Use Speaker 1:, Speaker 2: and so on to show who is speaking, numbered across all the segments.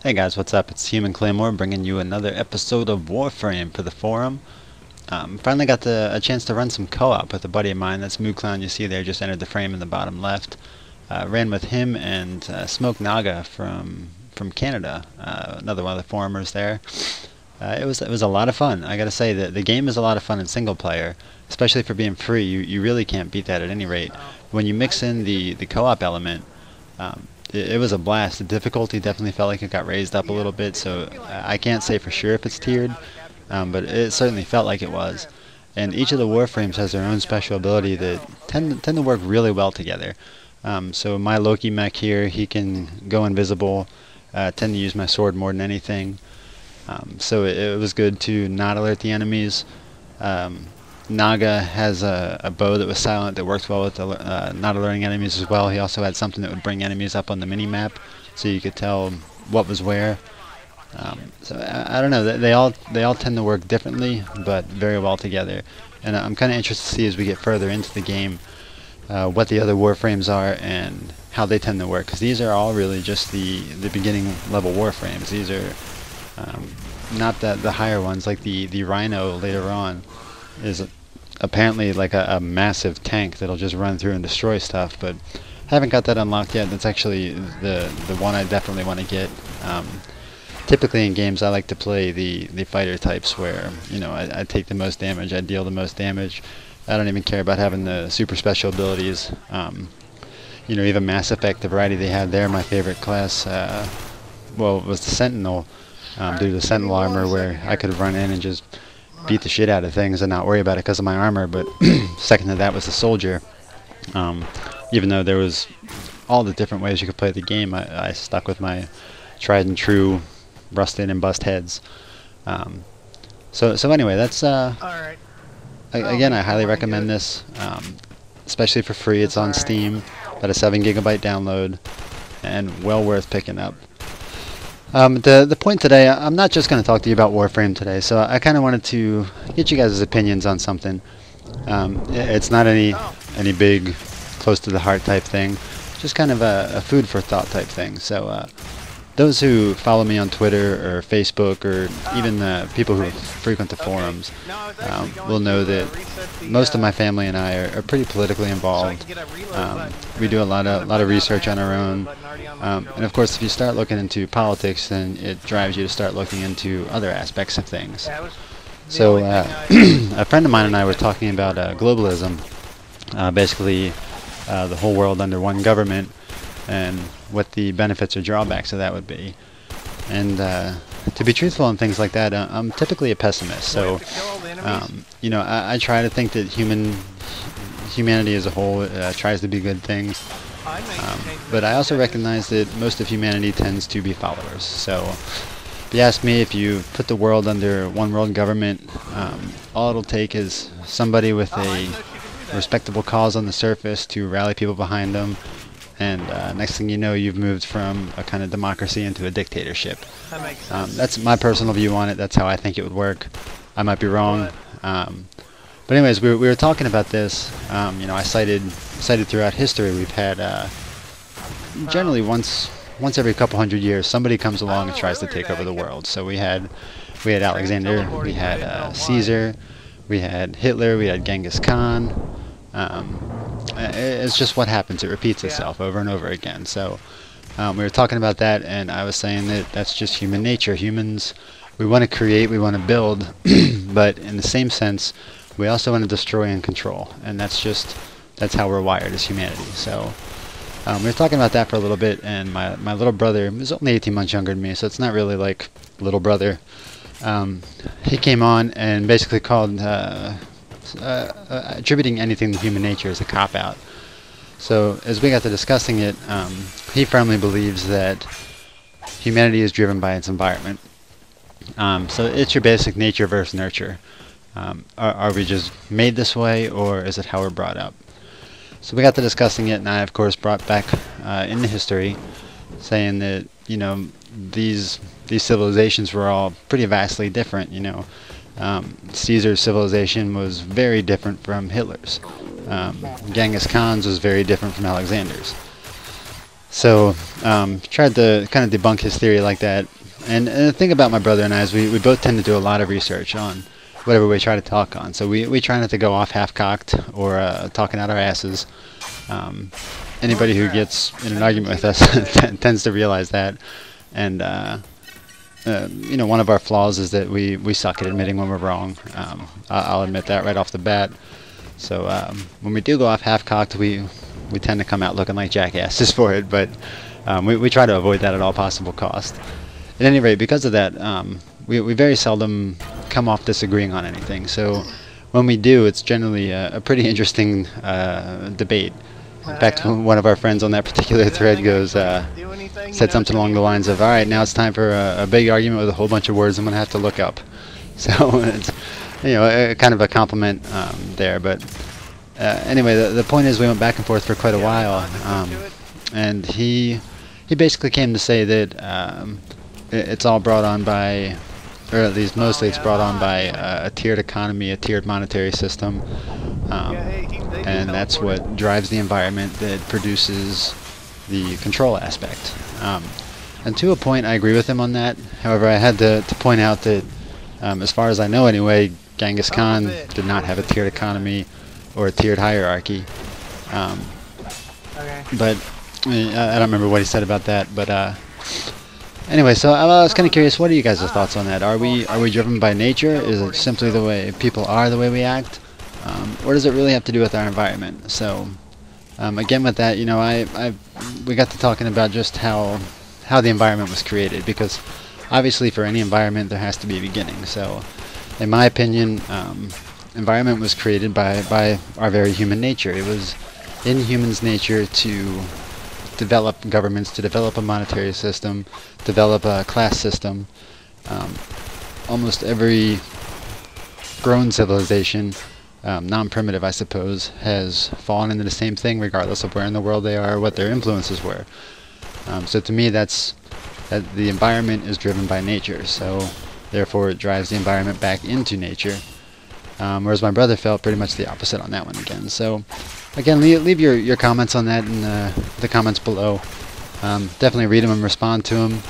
Speaker 1: Hey guys, what's up? It's Human Claymore bringing you another episode of Warframe for the forum. Finally got a chance to run some co-op with a buddy of mine. That's Moo Clown you see there, just entered the frame in the bottom left. Ran with him and Smoke Naga from Canada, another one of the forumers there. It was a lot of fun. I gotta say that the game is a lot of fun in single player, especially for being free. You really can't beat that at any rate. When you mix in the co-op element, it was a blast. The difficulty definitely felt like it got raised up a little bit, so I can't say for sure if it's tiered, but it certainly felt like it was. And each of the warframes has their own special ability that tend to work really well together. So my Loki mech here, he can go invisible, tend to use my sword more than anything. So it was good to not alert the enemies. Naga has a bow that was silent that worked well with not alerting enemies as well. He also had something that would bring enemies up on the mini-map so you could tell what was where. So I don't know, they all tend to work differently but very well together. And I'm kind of interested to see as we get further into the game what the other warframes are and how they tend to work, because these are all really just the beginning level warframes. These are not the higher ones, like the Rhino later on is apparently like a massive tank that'll just run through and destroy stuff, but haven't got that unlocked yet. That's actually the one I definitely want to get. Typically in games I like to play the fighter types where, you know, I take the most damage, I deal the most damage. I don't even care about having the super special abilities. You know, even Mass Effect, the variety they had there, my favorite class, well, was the Sentinel, due to the Sentinel armor, where I could run in and just beat the shit out of things and not worry about it because of my armor. But second to that was the Soldier. Even though there was all the different ways you could play the game, I stuck with my tried and true rusted and bust heads. So anyway, that's again, I highly recommend this, especially for free. It's on Steam, about a 7 GB download, and well worth picking up. The point today, I'm not just going to talk to you about Warframe today, so I kind of wanted to get you guys' opinions on something. It's not any big, close to the heart type thing, just kind of a food for thought type thing. So those who follow me on Twitter or Facebook, or even people who frequent the forums, will know that most of my family and I are pretty politically involved. We do a lot of research on our own, and of course, if you start looking into politics, then it drives you to start looking into other aspects of things. So a friend of mine and I were talking about globalism, basically the whole world under one government, and what the benefits or drawbacks of that would be. And to be truthful on things like that, I'm typically a pessimist. So you know, I try to think that humanity as a whole tries to be good things, but I also recognize that most of humanity tends to be followers. So if you ask me, if you put the world under one world government, all it'll take is somebody with a respectable cause on the surface to rally people behind them, and next thing you know, you've moved from a kind of democracy into a dictatorship. That's my personal view on it. That's how I think it would work. I might be wrong. But anyways, we were talking about this. You know, I cited throughout history, we've had generally once every couple hundred years, somebody comes along and tries to take over the world. So we had Alexander, we had Caesar, we had Hitler, we had Genghis Khan. It's just what happens. It repeats itself over and over again. So we were talking about that, and I was saying that that's just human nature. Humans, we want to create, we want to build, but in the same sense, we also want to destroy and control. And that's how we're wired as humanity. So we were talking about that for a little bit, and my little brother is only 18 months younger than me, so it's not really like little brother. He came on and basically called attributing anything to human nature as a cop-out. So as we got to discussing it, he firmly believes that humanity is driven by its environment. So it's your basic nature versus nurture. Are we just made this way, or is it how we're brought up? So we got to discussing it, and I of course brought back into history, saying that, you know, these civilizations were all pretty vastly different. You know, Caesar's civilization was very different from Hitler's. Genghis Khan's was very different from Alexander's. So tried to kind of debunk his theory like that. And the thing about my brother and I is we both tend to do a lot of research on whatever we try to talk on. So we try not to go off half-cocked or talking out our asses. Anybody who gets in an argument with us tends to realize that. And you know, one of our flaws is that we suck at admitting when we're wrong. I'll admit that right off the bat. So when we do go off half-cocked, we tend to come out looking like jackasses for it, but we try to avoid that at all possible cost. At any rate, because of that, we very seldom come off disagreeing on anything. So when we do, it's generally a pretty interesting debate. In fact, one of our friends on that particular thread said something along the lines of, "All right, now it's time for a big argument with a whole bunch of words I'm going to have to look up." So it's, you know, kind of a compliment there. But anyway, the point is we went back and forth for quite a while, and he basically came to say that it's all brought on by, or at least mostly it's brought on by a tiered economy, a tiered monetary system, and that's what drives the environment that produces the control aspect. And to a point, I agree with him on that. However, I had to point out that, as far as I know anyway, Genghis Khan did not have a tiered economy or a tiered hierarchy. But I don't remember what he said about that. But anyway, so I was kind of curious. What are you guys' thoughts on that? Are we driven by nature? Is it simply the way people are, the way we act, or does it really have to do with our environment? So again, with that, you know, we got to talking about just how the environment was created, because obviously for any environment there has to be a beginning. So in my opinion, environment was created by our very human nature. It was in humans' nature to develop governments, to develop a monetary system, develop a class system. Almost every grown civilization, non-primitive I suppose, has fallen into the same thing regardless of where in the world they are or what their influences were. So to me that the environment is driven by nature, so therefore it drives the environment back into nature. Whereas my brother felt pretty much the opposite on that one again. So again, leave your comments on that in the comments below. Definitely read them and respond to them.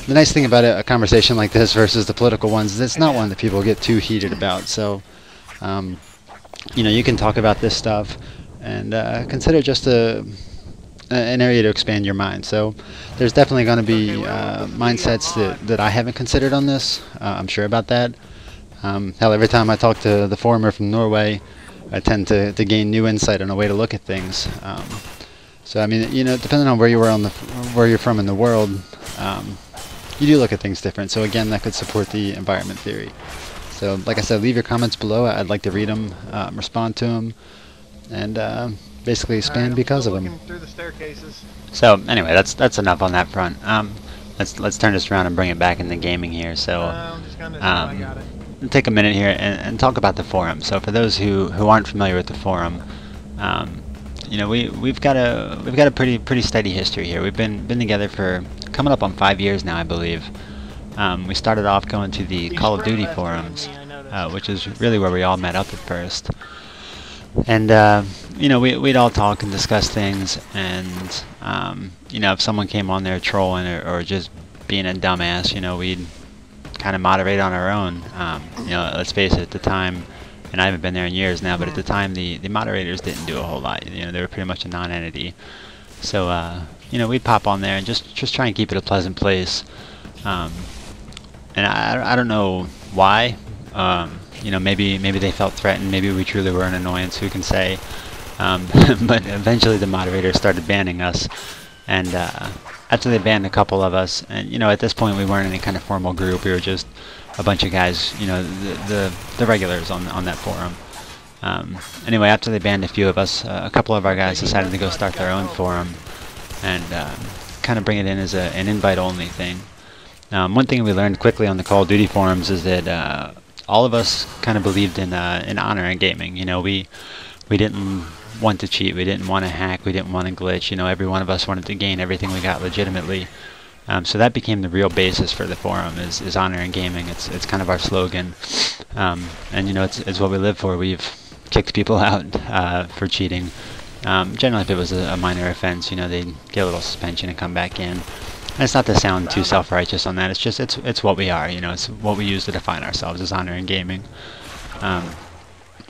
Speaker 1: The nice thing about a conversation like this versus the political ones is it's not one that people get too heated about. So you know, you can talk about this stuff and consider just an area to expand your mind. So there's definitely going to be mindsets that I haven't considered on this. I'm sure about that. Hell, every time I talk to the forumer from Norway, I tend to gain new insight on a way to look at things. So I mean, you know, depending on where you are where you're from in the world, you do look at things different. So again, that could support the environment theory. So like I said, leave your comments below. I'd like to read them, respond to them, and basically expand because of them.
Speaker 2: Through the staircases.
Speaker 1: So anyway, that's enough on that front. Let's turn this around and bring it back into gaming here. So
Speaker 2: I'm just gonna I got it.
Speaker 1: take a minute here and talk about the forum. So for those who aren't familiar with the forum, you know, we've got a pretty steady history here. We've been together for coming up on 5 years now, I believe. We started off going to the Call of Duty forums, which is really where we all met up at first. And you know, we'd all talk and discuss things, and you know, if someone came on there trolling or just being a dumbass, you know, we'd kind of moderate on our own. You know, let's face it, at the time, and I haven't been there in years now, but at the time the moderators didn't do a whole lot. You know, they were pretty much a non-entity. So you know, we'd pop on there and just try and keep it a pleasant place. And I don't know why. You know, maybe they felt threatened. Maybe we truly were an annoyance. Who can say? But eventually the moderators started banning us, and after they banned a couple of us, and you know, at this point we weren't any kind of formal group. We were just a bunch of guys, you know, the regulars on that forum. Anyway, after they banned a few of us, a couple of our guys decided to go start their own forum and kind of bring it in as an invite-only thing. One thing we learned quickly on the Call of Duty forums is that all of us kind of believed in honor in gaming. You know, we didn't want to cheat, we didn't want to hack, we didn't want to glitch. You know, every one of us wanted to gain everything we got legitimately. So that became the real basis for the forum, is honor in gaming. It's kind of our slogan, and you know, it's what we live for. We've kicked people out for cheating. Generally, if it was a minor offense, you know, they'd get a little suspension and come back in. And it's not to sound too self-righteous on that. It's just it's what we are. You know, it's what we use to define ourselves as honor in gaming.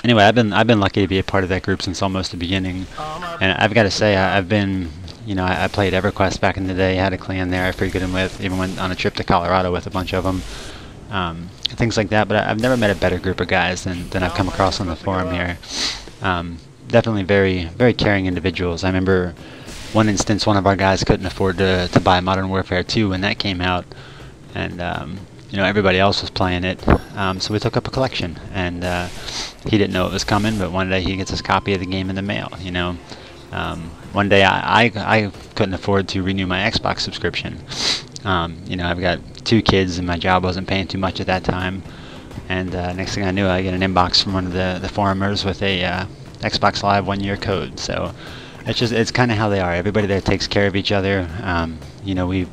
Speaker 1: Anyway, I've been lucky to be a part of that group since almost the beginning, and I've got to say I've been, you know, I played EverQuest back in the day. Had a clan there. I figured in with, even went on a trip to Colorado with a bunch of them, things like that. But I've never met a better group of guys than I've come across on the forum here. Definitely very caring individuals. I remember one instance, one of our guys couldn't afford to buy Modern Warfare 2 when that came out, and you know, everybody else was playing it, so we took up a collection, and he didn't know it was coming, but one day he gets his copy of the game in the mail, you know. One day I couldn't afford to renew my Xbox subscription. You know, I've got 2 kids and my job wasn't paying too much at that time, and next thing I knew, I get an inbox from one of the forumers with a Xbox Live 1-year code. So it's kind of how they are. Everybody there takes care of each other. You know, we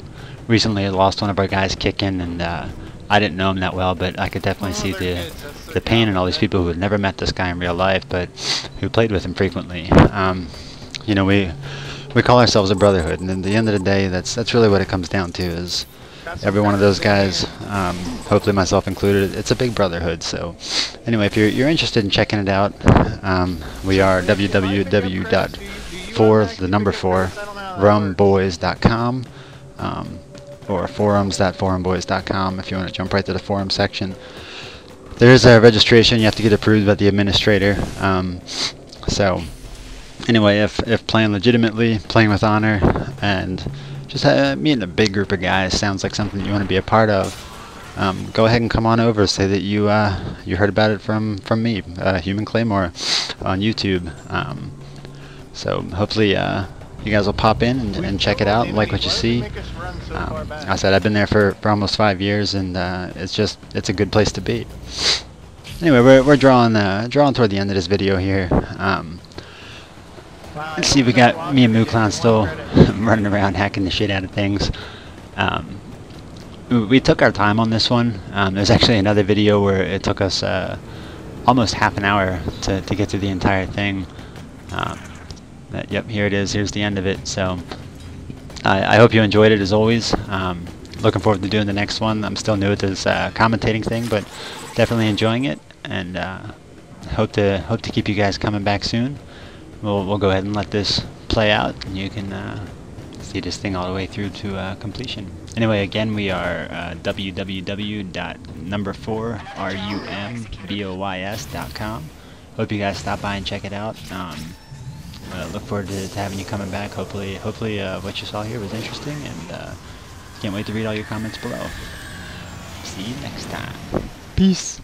Speaker 1: recently lost one of our guys kicking, and I didn't know him that well, but I could definitely see the pain in all these people who had never met this guy in real life, but who played with him frequently. You know, we call ourselves a brotherhood, and at the end of the day, that's really what it comes down to. Is every one of those guys, hopefully myself included, it's a big brotherhood. So anyway, if you're interested in checking it out, we are www.4rumboys.com, or forums.forumboys.com if you want to jump right to the forum section. There is a registration. You have to get approved by the administrator. So anyway, if playing legitimately, playing with honor, and just meeting a big group of guys sounds like something you want to be a part of, go ahead and come on over. Say that you heard about it from me, Human Claymore, on YouTube. So hopefully you guys will pop in and check it out and like what you see. I said I've been there for almost 5 years, and it's a good place to be. Anyway, we're drawing toward the end of this video here. Let's see, we got me and MooClown still running around hacking the shit out of things. We took our time on this one. There's actually another video where it took us almost half an hour to get through the entire thing. Yep, here it is. Here's the end of it. So I hope you enjoyed it as always. Looking forward to doing the next one. I'm still new at this commentating thing, but definitely enjoying it, and hope to keep you guys coming back soon. We'll go ahead and let this play out, and you can see this thing all the way through to completion. Anyway, again, we are www.4rumboys.com. Hope you guys stop by and check it out. Look forward to having you coming back. Hopefully what you saw here was interesting, and can't wait to read all your comments below. See you next time. Peace.